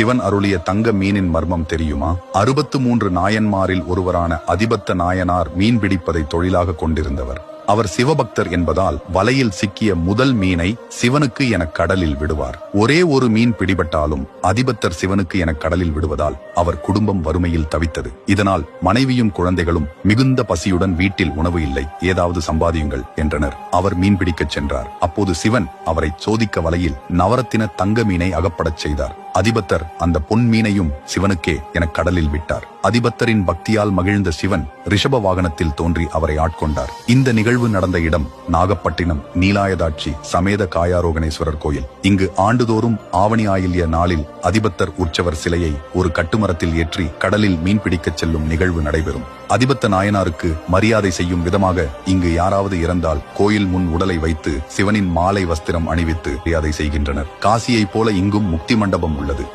சிவன் அருளிய தங்க மீனின் மர்மம் தெரியுமா? 63 நாயன்மாரில் ஒருவரான அதிபத்த நாயனார் மீன் பிடிப்பதை தொழிலாக கொண்டிருந்தவர். அவர் சிவபக்தர் என்பதால் வலையில் சிக்கிய முதல் மீனை சிவனுக்கு என கடலில் விடுவார். ஒரே ஒரு மீன் பிடிபட்டாலும் அதிபத்தர் சிவனுக்கு என கடலில் விடுவதால் அவர் குடும்பம் வறுமையில் தவித்தது. இதனால் மனைவியும் குழந்தைகளும் மிகுந்த பசியுடன் வீட்டில் உணவு இல்லை, ஏதாவது சம்பாதியுங்கள் என்றனர். அவர் மீன் பிடிக்கச் சென்றார். அப்போது சிவன் அவரை சோதிக்க வலையில் நவரத்தின தங்க மீனை அகப்படச் செய்தார். அதிபத்தர் அந்த பொன் மீனையும் சிவனுக்கே என கடலில் விட்டார். அதிபத்தரின் பக்தியால் மகிழ்ந்த சிவன் ரிஷப வாகனத்தில் தோன்றி அவரை ஆட்கொண்டார். இந்த நிகழ்வு நடந்த இடம் நாகப்பட்டினம் நீலாயதாட்சி சமேத காயாரோகணேஸ்வரர் கோயில். இங்கு ஆண்டுதோறும் ஆவணி ஆயில்ய நாளில் அதிபத்தர் உற்சவர் சிலையை ஒரு கட்டுமரத்தில் ஏற்றி கடலில் மீன் பிடிக்கச் செல்லும் நிகழ்வு நடைபெறும். அதிபத்த நாயனாருக்கு மரியாதை செய்யும் விதமாக இங்கு யாராவது இறந்தால் கோயில் முன் உடலை வைத்து சிவனின் மாலை வஸ்திரம் அணிவித்து மரியாதை செய்கின்றனர். காசியைப் போல இங்கும் முக்தி மண்டபம் உள்ளது.